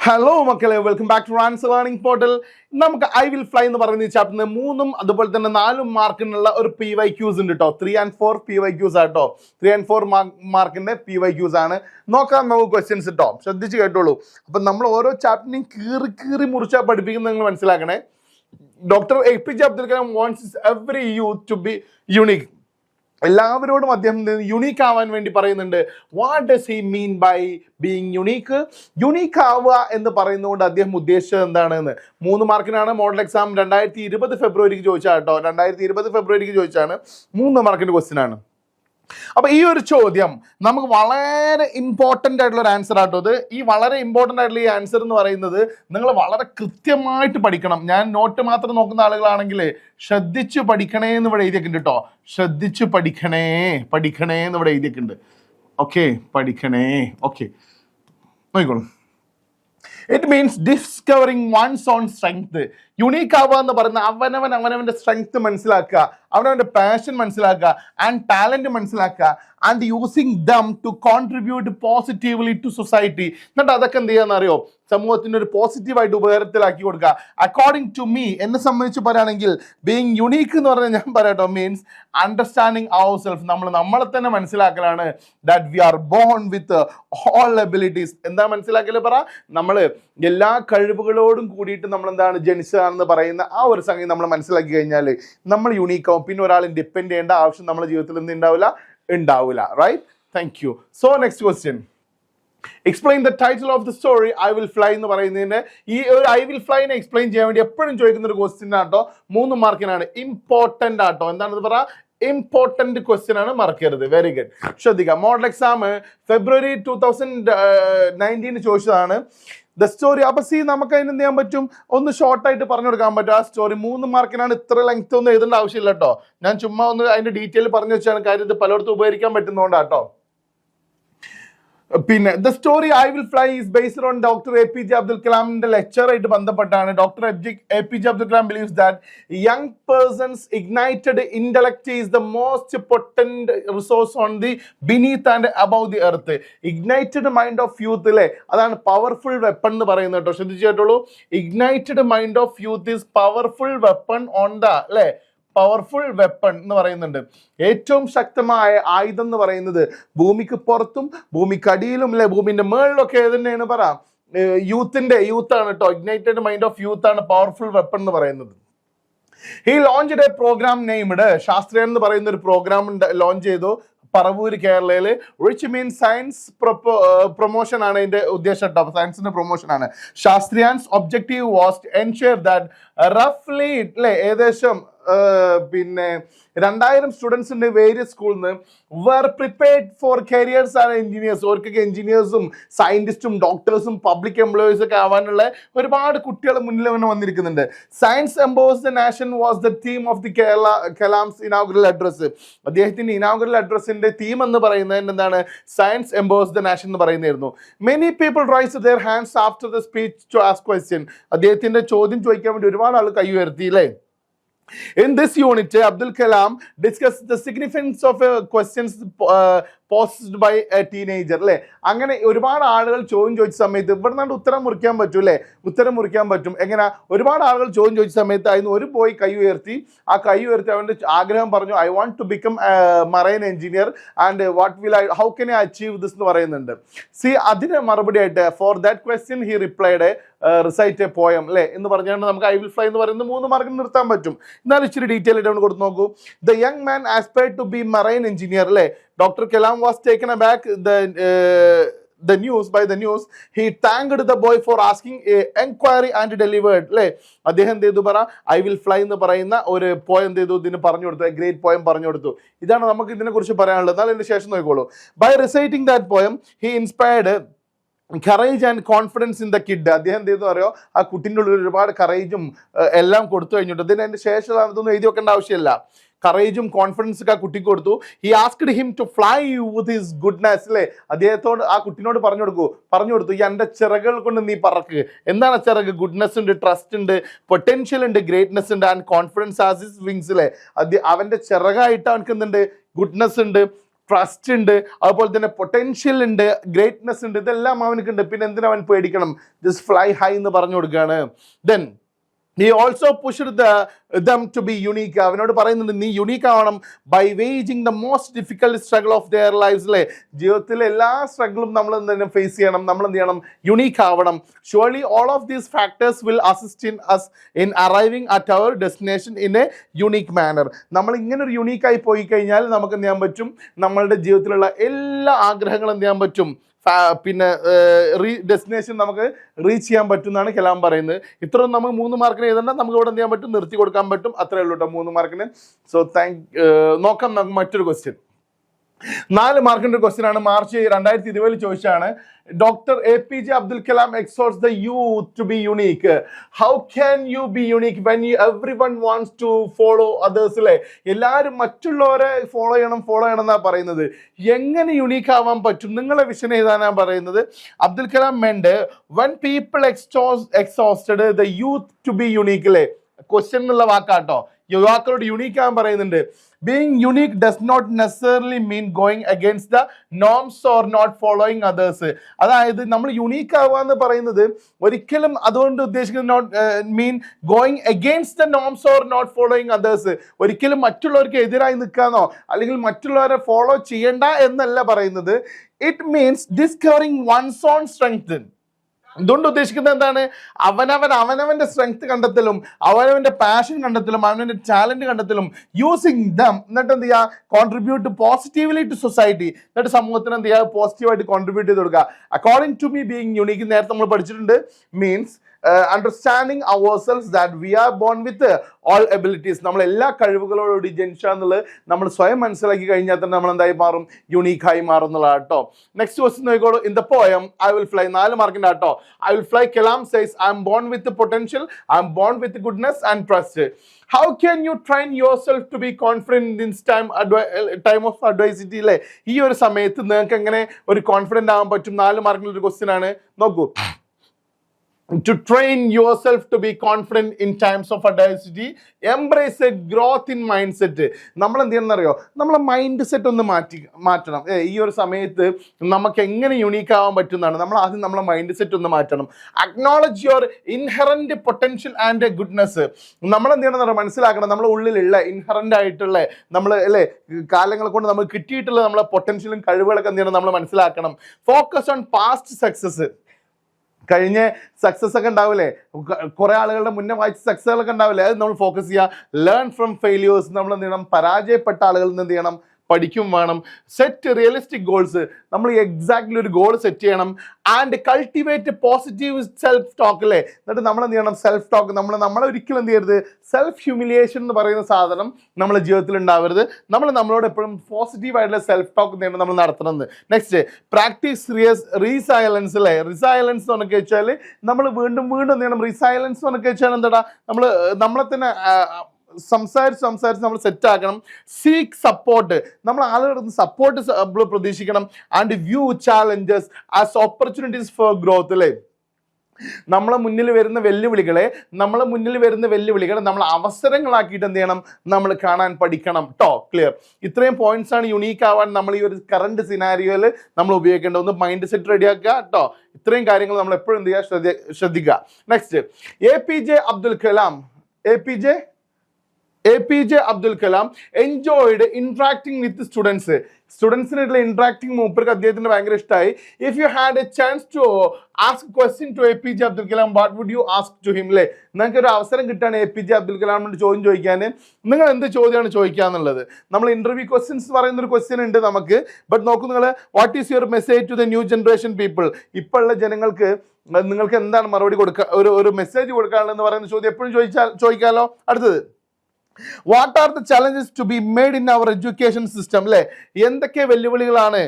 Hello മക്കളെ, welcome back to Rans learning portal. നമുക്ക് I will fly എന്ന് പറയുന്ന ഈ ചാപ്റ്ററിന് 3 അതുപോലെ തന്നെ 4 മാർക്കിനുള്ള ഒരു PYQs ഉണ്ട് കേട്ടോ. 3 and 4 PYQs ആട്ടോ. 3 and 4 മാർക്കിന്റെ PYQs ആണ്. നോക്കാം നമുക്ക് ക്വസ്റ്റ്യൻസ് കേട്ടോ. ശ്രദ്ധിച്ച് കേട്ടോളൂ. അപ്പൊ നമ്മൾ ഓരോ ചാപ്റ്ററിനെയും കീറി മുറിച്ചാ പഠിപ്പിക്കുന്നത് നിങ്ങൾ മനസ്സിലാക്കണേ. Doctor APJ Abdul Kalam wants every youth to be unique. എല്ലാവരോടും അദ്ദേഹം യുണീക്ക് ആവാൻ വേണ്ടി പറയുന്നുണ്ട്. What does he mean by being unique? Unique ആവുക എന്ന് പറയുന്നതുകൊണ്ട് അദ്ദേഹം ഉദ്ദേശിച്ചത് എന്താണെന്ന് 3 മാർക്കിനാണ് മോഡൽ എക്സാം 2020 ഫെബ്രുവരിക്ക് ചോദിച്ചാൽ കേട്ടോ. 2020 ഫെബ്രുവരിക്ക് ചോദിച്ചാണ്. 3 മാർക്കിന്റെ ക്വസ്റ്റ്യൻ ആണ്. അപ്പൊ ഈ ഒരു ചോദ്യം നമുക്ക് വളരെ ഇമ്പോർട്ടൻ്റ് ആയിട്ടുള്ള ഒരു ആൻസർ ആട്ടോ. ഇത് ഈ വളരെ ഇമ്പോർട്ടൻ്റ് ആയിട്ടുള്ള ഈ ആൻസർ എന്ന് പറയുന്നത് നിങ്ങൾ വളരെ കൃത്യമായിട്ട് പഠിക്കണം. ഞാൻ നോട്ട് മാത്രം നോക്കുന്ന ആളുകളാണെങ്കിൽ ശ്രദ്ധിച്ചു പഠിക്കണേ എന്ന് ഇവിടെ എഴുതിയിട്ടുണ്ട് കേട്ടോ. ശ്രദ്ധിച്ചു പഠിക്കണേ എന്ന് ഇവിടെ എഴുതിയിട്ടുണ്ട്. ഓക്കെ, പഠിക്കണേ. ഓക്കെ, നോക്കിക്കോളൂ. It means discovering one's own strength. Unique ആവുക എന്ന് പറയുന്ന അവനവൻ്റെ സ്ട്രെങ്ത് മനസ്സിലാക്കുക, അവനവൻ്റെ പാഷൻ മനസ്സിലാക്കുക, ആൻഡ് ടാലന്റ് മനസ്സിലാക്കുക, and using them to contribute positively to society. എന്നിട്ട് അതൊക്കെ എന്ത് ചെയ്യാന്ന് അറിയോ? സമൂഹത്തിന് ഒരു പോസിറ്റീവായിട്ട് ഉപകാരത്തിലാക്കി കൊടുക്കുക. അക്കോർഡിംഗ് ടു മീ, എന്നെ സംബന്ധിച്ച് പറയുകയാണെങ്കിൽ ബീങ് യുണീക്ക് എന്ന് പറഞ്ഞാൽ ഞാൻ പറയാട്ടോ, മീൻസ് അണ്ടർസ്റ്റാൻഡിങ് അവർ സെൽഫ്. നമ്മളെ തന്നെ മനസ്സിലാക്കലാണ്. That we are born with all abilities. എന്താ മനസ്സിലാക്കല് പറ? നമ്മൾ എല്ലാ കഴിവുകളോടും കൂടിയിട്ട് നമ്മൾ എന്താണ് ജനിച്ചതാണെന്ന് പറയുന്ന ആ ഒരു സംഗതി നമ്മൾ മനസ്സിലാക്കി കഴിഞ്ഞാൽ നമ്മൾ യുണീക്കാവും. പിന്നെ ഒരാളെ ഡിപ്പെൻഡ് ചെയ്യേണ്ട ആവശ്യം നമ്മുടെ ജീവിതത്തിൽ എന്ത് ഉണ്ടാവില്ല. Right? Thank you. So next question, explain the title of the story I will fly എന്ന് പറയുന്നതിന്റെ ഈ ഒരു ഐ വിൽ ഫ്ലൈനെ എക്സ്പ്ലെയിൻ ചെയ്യാൻ വേണ്ടി എപ്പോഴും ചോദിക്കുന്ന ഒരു ക്വസ്റ്റ്യൻ ആട്ടോ. 3 മാർക്കിനാണ്. ഇമ്പോർട്ടൻ്റ് ആട്ടോ. എന്താണെന്ന് പറ? ഇമ്പോർട്ടന്റ് ക്വസ്റ്റ്യൻ ആണ്, മറക്കരുത്. Very good. ശ്രദ്ധിക്കാം. മോഡൽ എക്സാം ഫെബ്രുവരി 2019 ചോദിച്ചതാണ് ദ സ്റ്റോറി. അപ്പൊ നമുക്ക് അതിന് എന്ത് ചെയ്യാൻ പറ്റും? ഒന്ന് ഷോർട്ടായിട്ട് പറഞ്ഞു കൊടുക്കാൻ പറ്റും ആ സ്റ്റോറി. 3 മാർക്കിനാണ്. ഇത്ര ലെങ്ത് ഒന്നും എഴുതേണ്ട ആവശ്യമില്ല കേട്ടോ. ഞാൻ ചുമ്മാ ഒന്ന് അതിന്റെ ഡീറ്റെയിൽ പറഞ്ഞു വെച്ചാണ്. കാര്യം ഇത് പലയിടത്തും ഉപകരിക്കാൻ പറ്റുന്നതുകൊണ്ടാട്ടോ. പിന്നെ the story I will fly is based on doctor APJ Abdul കലാമിന്റെ ലെക്ചർ ആയിട്ട് ബന്ധപ്പെട്ടാണ്. Doctor APJ Abdul Kalam believes that young persons ignited intellect is the most potent resource on the beneath and above the earth. Ignited mind of youth അല്ലേ, അതാണ് powerful weapon എന്ന് പറയുന്നത് കേട്ടോ. ശ്രദ്ധിച്ചു കേട്ടോളൂ. Ignited mind of youth is powerful weapon on the അല്ലേ, powerful weapon എന്ന് പറയുന്നുണ്ട്. ഏറ്റവും ശക്തമായ ആയുധം എന്ന് പറയുന്നത് ഭൂമിക്ക് പുറത്തും ഭൂമിക്കടിയിലും അല്ലെ, ഭൂമിന്റെ മേളിലൊക്കെ ഏതന്നെയാണ് പറ? യൂത്താണ് കേട്ടോ. ഇഗ്നൈറ്റഡ് മൈൻഡ് ഓഫ് യൂത്ത് ആണ് പവർഫുൾ വെപ്പൺ എന്ന് പറയുന്നത്. He launched a programme named, Shastriyan എന്ന് പറയുന്ന ഒരു പ്രോഗ്രാം ലോഞ്ച് ചെയ്തു പറവൂര്, കേരളയില്. വിച്ച് മീൻ സയൻസ് പ്രൊമോഷൻ ആണ് ഇതിന്റെ ഉദ്ദേശം കേട്ടോ. സയൻസിന്റെ പ്രൊമോഷൻ ആണ്. Shastriyan's objective was to ensure that റഫ്ലി അല്ലെ ഏകദേശം 2000 സ്റ്റുഡൻസ് ഉണ്ട് വേരിയസ് സ്കൂളിൽ നിന്ന്. Were prepared for careers and engineers. അവർക്കൊക്കെ എഞ്ചിനീയേഴ്സും സയന്റിസ്റ്റും ഡോക്ടേഴ്സും പബ്ലിക് എംപ്ലോയീസ് ഒക്കെ ആവാനുള്ള ഒരുപാട് കുട്ടികൾ മുന്നിൽ വന്നിരിക്കുന്നുണ്ട്. Science empowers the nation was the theme of the Kalam's inaugural address. അദ്ദേഹത്തിന്റെ ഇനോഗ്രൽ അഡ്രസ്സിന്റെ തീം എന്ന് പറയുന്നത് എന്താണ്? സയൻസ് എംപവേഴ്സ് ദ നാഷൻ എന്ന് പറയുന്നതായിരുന്നു. Many people raise their hands after the speech to ask question. അദ്ദേഹത്തിന്റെ ചോദ്യം ചോദിക്കാൻ വേണ്ടി ഒരുപാട് ആൾ കൈ ഉയർത്തി അല്ലേ. In this unit, Abdul Kalam discussed the significance of questions posed by a teenager. അല്ലേ, അങ്ങനെ ഒരുപാട് ആളുകൾ ചോദ്യം ചോദിച്ച സമയത്ത് ഇവിടെ നിന്നാണ്ട് ഉത്തരം മുറിക്കാൻ പറ്റും അല്ലേ, ഉത്തരം മുറിക്കാൻ പറ്റും. എങ്ങനെ? ഒരുപാട് ആളുകൾ ചോദ്യം ചോദിച്ച സമയത്ത് അതിന് ഒരു ബോയ് കൈ ഉയർത്തി. ആ കൈ ഉയർത്തി അവന്റെ ആഗ്രഹം പറഞ്ഞു, I want to become marine engineer and how can I achieve this എന്ന് പറയുന്നുണ്ട്. അതിന് മറുപടി ആയിട്ട് for that question he replied recite a poem അല്ലേ എന്ന് പറഞ്ഞുകൊണ്ട് നമുക്ക് ഐ വിൽ ഫ്ലൈ എന്ന് പറയുന്നത് 3 മാർക്കിന് നിർത്താൻ പറ്റും. എന്നാലും ഇച്ചിരി ഡീറ്റെയിൽ ആയിട്ട് കൊടുത്ത് നോക്കൂ. The young man aspired to be marine engineer അല്ലേ. Doctor Kalam was taken aback the news. He thanked the boy for asking a enquiry and delivered അല്ലേ. അദ്ദേഹം എന്ത് ചെയ്തു പറ? ഐ വിൽ ഫ്ലൈ എന്ന് പറയുന്ന ഒരു പോയം എന്ത് ചെയ്തു? ഇതിന് പറഞ്ഞു കൊടുത്തു. ഗ്രേറ്റ് പോയം പറഞ്ഞു കൊടുത്തു. ഇതാണ് നമുക്ക് ഇതിനെ കുറിച്ച് പറയാനുള്ളത്. എന്നാൽ ഇതിന് ശേഷം നോക്കിക്കോളൂ. By reciting that poem he inspired courage and confidence in the kid. അദ്ദേഹം എന്ത് ചെയ്തു അറിയോ? ആ കുട്ടിൻ്റെ ഉള്ളിൽ ഒരുപാട് കറേജും എല്ലാം കൊടുത്തു കഴിഞ്ഞിട്ട് ഇതിന് അതിന്റെ ശേഷം അതൊന്നും എഴുതി വെക്കേണ്ട ആവശ്യമില്ല. കറേജും കോൺഫിഡൻസ് ഒക്കെ ആ കുട്ടിക്ക് കൊടുത്തു. He asked him to fly with his goodness അല്ലേ. അദ്ദേഹത്തോട് ആ കുട്ടിനോട് പറഞ്ഞു കൊടുത്തു ഈ എൻ്റെ ചിറകുകൾ കൊണ്ട് നീ പറക്ക്. എന്താണ് ചിറക്? ഗുഡ്നെസ് ഉണ്ട്, ട്രസ്റ്റ് ഉണ്ട്, പൊട്ടൻഷ്യൽ ഉണ്ട്, ഗ്രേറ്റ്നെസ് ഉണ്ട്, and confidence as his wings അല്ലേ. അവന്റെ ചിറകായിട്ട് അവനക്ക് എന്തുണ്ട്? ഗുഡ്നെസ് ഉണ്ട്, ട്രസ്റ്റ് ഉണ്ട്, അതുപോലെ തന്നെ പൊട്ടൻഷ്യൽ ഉണ്ട്, ഗ്രേറ്റ്നെസ് ഉണ്ട്, ഇതെല്ലാം അവനക്ക് ഉണ്ട്. പിന്നെ എന്തിനാ അവൻ പേടിക്കണം? ജസ്റ്റ് ഫ്ലൈ ഹൈ എന്ന് പറഞ്ഞു കൊടുക്കുകയാണ്. Then he also pushed them to be unique. അവനോട് പറയുന്നുണ്ട് നീ യുണീക്ക് ആവണം by waging the most difficult struggle of their lives. അല്ലേ, ജീവിതത്തിലെ എല്ലാ സ്ട്രഗിളും നമ്മൾ എന്തെങ്കിലും ഫേസ് ചെയ്യണം, നമ്മൾ എന്ത് ചെയ്യണം? യുണീക്ക് ആവണം. surely all of these factors will assist in us in arriving at our destination in a unique manner. നമ്മൾ ഇങ്ങനെ ഒരു യുണീക്കായി പോയി കഴിഞ്ഞാൽ നമുക്ക് എന്ത് ചെയ്യാൻ പറ്റും? നമ്മളുടെ ജീവിതത്തിലുള്ള എല്ലാ ആഗ്രഹങ്ങളും എന്ത് ചെയ്യാൻ പറ്റും? പിന്നെ ഡെസ്റ്റിനേഷൻ നമുക്ക് റീച്ച് ചെയ്യാൻ പറ്റും എന്നാണ് കലാം പറയുന്നത്. ഇത്രയും നമുക്ക് 3 മാർക്കിന് എഴുതണ്ട, നമുക്ക് ഇവിടെ എന്ത് ചെയ്യാൻ പറ്റും? നിർത്തി കൊടുക്കാൻ പറ്റും. അത്രേ ഉള്ളൂ കേട്ടോ 3 മാർക്കിന്. സോ നോക്കാം നമുക്ക് മറ്റൊരു ക്വസ്റ്റ്യൻ. 4 മാർക്കിന്റെ ക്വസ്റ്റ്യൻ ആണ്. മാർച്ച് 2020 ചോദിച്ചാണ്. Doctor APJ Abdul Kalam exhorts the youth to be unique. How can you be unique when everyone wants to follow others? അല്ലേ, എല്ലാവരും മറ്റുള്ളവരെ ഫോളോ ചെയ്യണം എന്നാ പറയുന്നത്. എങ്ങനെ യുണീക്ക് ആവാൻ പറ്റും? നിങ്ങളെ വിഷൻ ഏതാനാ പറയുന്നത്? Abdul Kalam meant when people exhausted the youth to be unique. അല്ലേ, ക്വസ്റ്റ്യൻ എന്നുള്ള വാക്കാട്ടോ, യുവാക്കളോട് യുണീക്ക് ആവാൻ പറയുന്നുണ്ട്. Being unique does not necessarily mean going against the norms or not following others. അതായത് നമ്മൾ യുണീക്ക് ആവുക എന്ന് പറയുന്നത് ഒരിക്കലും അതുകൊണ്ട് ഉദ്ദേശിക്കുന്നത് not mean going against the norms or not following others. ഒരിക്കലും മറ്റുള്ളവർക്ക് എതിരായി നിൽക്കാന്നോ അല്ലെങ്കിൽ മറ്റുള്ളവരെ ഫോളോ ചെയ്യണ്ട എന്നല്ല പറയുന്നത്. It means discovering one's own strength. ഇതുകൊണ്ട് ഉദ്ദേശിക്കുന്നത് എന്താണ്? അവനവന്റെ സ്ട്രെങ്ത് കണ്ടെത്തലും അവനവന്റെ പാഷൻ കണ്ടെത്തലും അവനവന്റെ ടാലന്റ് കണ്ടെത്തലും യൂസിങ് ദം, എന്നിട്ട് എന്ത് ചെയ്യുക? Contribute positively to society. എന്നിട്ട് സമൂഹത്തിന് എന്ത് ചെയ്യുക? പോസിറ്റീവായിട്ട് കോൺട്രിബ്യൂട്ട് ചെയ്ത് കൊടുക്കുക. According to me being unique നേരത്തെ നമ്മൾ പഠിച്ചിട്ടുണ്ട്. Means understanding ourselves that we are born with all abilities. നമ്മൾ എല്ലാ കഴിവുകളോടുകൂടി ജനിച്ച എന്നുള്ളത് നമ്മൾ സ്വയം മനസ്സിലാക്കി കഴിഞ്ഞാൽ തന്നെ നമ്മൾ എന്തായി മാറും? യുണീക്കായി മാറുന്നതാണ് കേട്ടോ. നെക്സ്റ്റ് ക്വസ്റ്റ്യൻ നോക്കിക്കോളൂ. In the poem I will fly, 4 മാർക്കിന്റെ കേട്ടോ. I will fly, Kalam says, I am born with the potential, I am born with goodness and trust. How can you train yourself to be confident in this time of adversity? അല്ലേ, ഈ ഒരു സമയത്ത് നിങ്ങൾക്ക് എങ്ങനെ ഒരു confident ആവാൻ പറ്റും? 4 മാർക്കിന്റെ ഒരു ക്വസ്റ്റ്യൻ ആണ്. നോക്കൂ. To train yourself to be confident in times of adversity, embrace a growth in mindset. നമ്മൾ എന്ത് ചെയ്യണം അറിയോ? നമ്മളെ മൈൻഡ് സെറ്റ് ഒന്ന് മാറ്റണം. ഈ ഒരു സമയത്ത് നമുക്ക് എങ്ങനെ യുണീക്ക് ആവാൻ പറ്റുന്നതാണ്. നമ്മൾ ആദ്യം നമ്മളെ മൈൻഡ് സെറ്റ് ഒന്ന് മാറ്റണം. Acknowledge your inherent potential and goodness. നമ്മൾ എന്ത് ചെയ്യണം എന്നറിയോ? മനസ്സിലാക്കണം നമ്മളെ ഉള്ളിലുള്ള ഇൻഹറന്റ് ആയിട്ടുള്ള നമ്മൾ അല്ലേ കാലങ്ങൾ കൊണ്ട് നമുക്ക് കിട്ടിയിട്ടുള്ള നമ്മളെ പൊട്ടൻഷ്യലും കഴിവുകളൊക്കെ എന്ത് ചെയ്യണം? നമ്മൾ മനസ്സിലാക്കണം. Focus on past success. കഴിഞ്ഞ സക്സസ് ഒക്കെ ഉണ്ടാവില്ലേ, കുറെ ആളുകളുടെ മുന്നേ വായിച്ച സക്സസുകളൊക്കെ ഉണ്ടാവില്ലേ, അത് നമ്മൾ ഫോക്കസ് ചെയ്യുക. Learn from failures. നമ്മൾ എന്ത് ചെയ്യണം? പരാജയപ്പെട്ട ആളുകളിൽ നിന്ന് എന്ത് ചെയ്യണം? പഠിക്കും വേണം. Set realistic goals. നമ്മൾ എക്സാക്ട്ലി ഒരു ഗോൾ സെറ്റ് ചെയ്യണം. And cultivate positive self talk. അല്ലേ, എന്നിട്ട് നമ്മൾ എന്ത് ചെയ്യണം? Self talk. നമ്മളെ ഒരിക്കലും എന്ത് ചെയ്യരുത്? സെൽഫ് ഹ്യൂമിലിയേഷൻ എന്ന് പറയുന്ന സാധനം നമ്മുടെ ജീവിതത്തിൽ ഉണ്ടാവരുത്. നമ്മളോട് എപ്പോഴും പോസിറ്റീവ് ആയിട്ടുള്ള സെൽഫ് ടോക്ക് എന്താണ് നമ്മൾ നടത്തണമെന്ന്. Next, practice resilience. അല്ലേ, റിസൈലൻസ് എന്നൊക്കെ വെച്ചാൽ നമ്മൾ വീണ്ടും എന്ത് ചെയ്യണം? റിസൈലൻസ് എന്നൊക്കെ വെച്ചാൽ എന്താ? നമ്മളെ തന്നെ സംസാരിച്ച് നമ്മൾ സെറ്റ് ആക്കണം. Seek support. നമ്മൾ ആളുകളുടെ സപ്പോർട്ട് പ്രതീക്ഷിക്കണം. And view challenges as opportunities for growth. അല്ലേ, നമ്മളെ മുന്നിൽ വരുന്ന വെല്ലുവിളികളെ നമ്മൾ അവസരങ്ങളാക്കിയിട്ട് എന്ത് ചെയ്യണം? നമ്മൾ കാണാൻ പഠിക്കണം ട്ടോ. ക്ലിയർ? ഇത്രയും പോയിന്റ്സ് ആണ് യുണീക്ക് ആവാൻ നമ്മൾ ഈ ഒരു കറണ്ട് സിനാരിയോയിൽ നമ്മൾ ഉപയോഗിക്കേണ്ടത്. ഒന്ന് മൈൻഡ് സെറ്റ് റെഡിയാക്കുക കേട്ടോ. ഇത്രയും കാര്യങ്ങൾ നമ്മൾ എപ്പോഴും എന്ത് ചെയ്യുക? ശ്രദ്ധിക്കുക. Next, APJ Abdul Kalam enjoyed interacting with the students. സ്റ്റുഡൻസിനായിട്ടുള്ള ഇന്ററാക്ടിങ് മൂപ്പർക്ക് അദ്ദേഹത്തിന് ഭയങ്കര ഇഷ്ടമായി. If you had a chance to ask question to APJ Abdul Kalam, what would you ask to him? അല്ലേ, നിങ്ങൾക്ക് ഒരു അവസരം കിട്ടുകയാണ് APJ Abdul Kalamോട് ചോദ്യം ചോദിക്കാൻ. നിങ്ങൾ എന്ത് ചോദ്യമാണ് ചോദിക്കുക എന്നുള്ളത്? നമ്മൾ ഇന്റർവ്യൂ ക്വസ്റ്റ്യൻസ് പറയുന്ന ഒരു ക്വസ്റ്റ്യൻ ഉണ്ട് നമുക്ക്. ബട്ട് നോക്കൂ നിങ്ങൾ, what is your message to the new generation people? ഇപ്പോഴുള്ള ജനങ്ങൾക്ക് നിങ്ങൾക്ക് എന്താണ് മറുപടി കൊടുക്കുക? ഒരു മെസ്സേജ് കൊടുക്കാനുള്ളതെന്ന് പറയുന്ന ചോദ്യം എപ്പോഴും ചോദിക്കാമല്ലോ. അടുത്തത്, what are the challenges to be made in our education system? അല്ലേ, എന്തൊക്കെ വെല്ലുവിളികളാണ്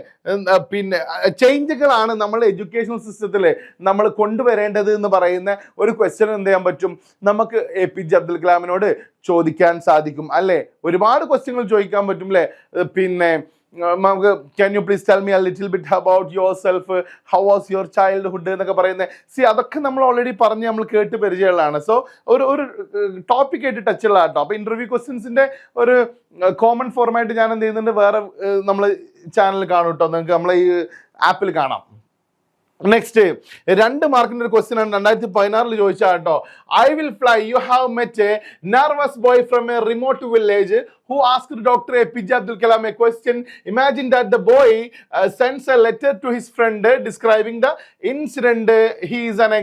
പിന്നെ ചേഞ്ചുകളാണ് നമ്മുടെ എഡ്യൂക്കേഷൻ സിസ്റ്റത്തിൽ നമ്മൾ കൊണ്ടുവരേണ്ടത് എന്ന് പറയുന്ന ഒരു ക്വസ്റ്റ്യൻ എന്ത് ചെയ്യാൻ പറ്റും? നമുക്ക് APJ Abdul Kalamനോട് ചോദിക്കാൻ സാധിക്കും. അല്ലേ, ഒരുപാട് ക്വസ്റ്റ്യങ്ങൾ ചോദിക്കാൻ പറ്റും. അല്ലേ, പിന്നെ നമുക്ക് can you please tell me a little bit about your self, how was your childhood എന്നൊക്കെ പറയുന്നത്. അതൊക്കെ നമ്മൾ ഓൾറെഡി പറഞ്ഞ് നമ്മൾ കേട്ട് പരിചയമുള്ളതാണ്. സോ ഒരു ടോപ്പിക് ആയിട്ട് ടച്ച് ഉള്ള കേട്ടോ. അപ്പോൾ ഇന്റർവ്യൂ ക്വസ്റ്റ്യൻസിന്റെ ഒരു കോമൺ ഫോർമാറ്റ് ഞാൻ എന്ത് ചെയ്യുന്നുണ്ട്, വേറെ നമ്മൾ ചാനലിൽ കാണും കേട്ടോ, നിങ്ങൾക്ക് നമ്മളെ ഈ ആപ്പിൽ കാണാം. നെക്സ്റ്റ് 2 മാർക്കിന്റെ ഒരു ക്വസ്റ്റ്യൻ ആണ് 2016 ചോദിച്ചാൽ കേട്ടോ. I will fly, you have met A nervous boy from A remote village who asked Dr. APJ Abdul Kalam a question. Imagine that the boy sends a letter to his friend describing the incident. He is an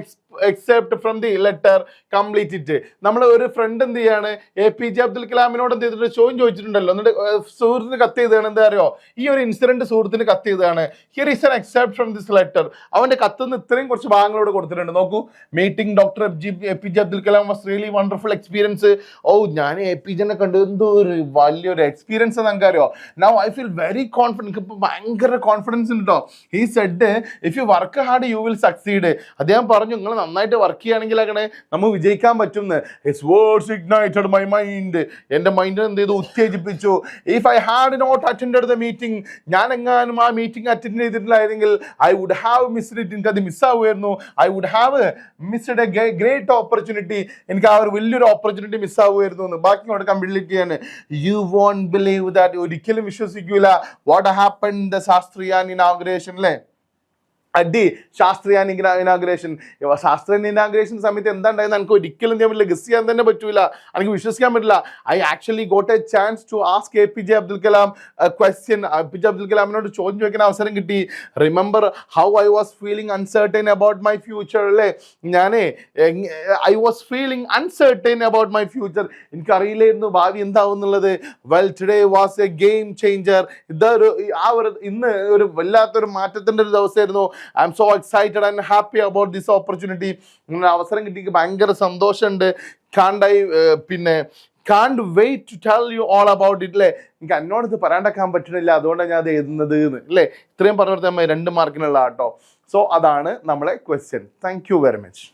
except from the letter, complete it. നമ്മൾ ഒരു front എന്ത് ചെയ്യാണ്, APJ Abdul കലാമിനോട് എന്ത് ചെയ്തിട്ട് ചോദ്യം ചോദിച്ചിട്ടുണ്ടല്ലോ, എന്നിട്ട് സുഹൃത്തിന് കത്ത് ചെയ്തതാണ്. എന്താ അറിയോ, ഈ ഒരു ഇൻസിഡന്റ് സുഹൃത്തിന് കത്ത് ചെയ്തതാണ്. Here is an except from this letter. അവന്റെ കത്തുനിന്ന് ഇത്രയും കുറച്ച് ഭാഗങ്ങളോട് കൊടുത്തിട്ടുണ്ട്. നോക്കൂ, meeting doctor APJ Abdul Kalam was really wonderful experience. ഞാൻ APJനെ കണ്ടു, എന്തോ ഒരു വലിയൊരു എക്സ്പീരിയൻസ് നിങ്ങൾക്ക് അറിയോ. Now I feel very confident, ഇപ്പൊ ഭയങ്കര കോൺഫിഡൻസ് ഉണ്ട് കേട്ടോ. He said if you work hard you will succeed. അദ്ദേഹം പറഞ്ഞു, നിങ്ങൾ നന്നായിട്ട് വർക്ക് ചെയ്യുകയാണെങ്കിൽ അങ്ങനെ നമുക്ക് വിജയിക്കാൻ പറ്റുമെന്ന്. His words ignited my mind. എൻ്റെ മൈൻഡിനെ എന്ത് ചെയ്തു, ഉത്തേജിപ്പിച്ചു. If I had not attended the meeting, ഞാൻ എങ്ങാനും ആ മീറ്റിംഗ് അറ്റൻഡ് ചെയ്തിട്ടില്ലായിരുന്നെങ്കിൽ I would have missed it. എനിക്ക് അത് മിസ്സാവുമായിരുന്നു. I would have missed a great opportunity. എനിക്ക് ആ ഒരു വലിയൊരു ഓപ്പർച്യൂണിറ്റി മിസ്സാവുമായിരുന്നു എന്ന്. ബാക്കി അവിടെ കംപ്ലീറ്റ് ചെയ്യാണ്. You won't believe that. ഒരിക്കലും വിശ്വസിക്കൂല. What happened in the Shastriyan inauguration അല്ലേ, അടി ശാസ്ത്രീയാൻ ഇനാഗ്രേഷൻ. ശാസ്ത്രീയ ഇനാഗ്രേഷൻ സമയത്ത് എന്താ ഉണ്ടായെന്ന് എനിക്ക് ഒരിക്കലും ചെയ്യാൻ പറ്റില്ല, ഗസ് ചെയ്യാൻ തന്നെ പറ്റൂല, എനിക്ക് വിശ്വസിക്കാൻ പറ്റില്ല. I actually got a chance to ask APJ Abdul Kalam question. APJ Abdul കലാമിനോട് ചോദ്യം ചോദിക്കാൻ അവസരം കിട്ടി. Remember how I was feeling uncertain about my future അല്ലേ. I was feeling uncertain about my future. എനിക്കറിയില്ലായിരുന്നു ഭാവി എന്താവും എന്നുള്ളത്. Well today was a game changer. ഇന്ന് ഒരു വല്ലാത്തൊരു മാറ്റത്തിന്റെ ഒരു ദിവസമായിരുന്നു. I am so excited and happy about this opportunity. ഇങ്ങനെ അവസരം കിട്ടിയ ഭയങ്കര സന്തോഷമുണ്ട്. കാണ്ട് wait to tell you all about it അല്ലേ. എനിക്ക് എന്നോട് ഇത് പറയാണ്ടിരിക്കാൻ പറ്റുന്നില്ല, അതുകൊണ്ടാണ് ഞാൻ അത് എഴുതുന്നത് എന്ന് അല്ലേ. ഇത്രയും പറഞ്ഞു കൊടുത്താൽ 2 മാർക്കിനുള്ള കേട്ടോ. സോ അതാണ് നമ്മളെ question. Thank you very much.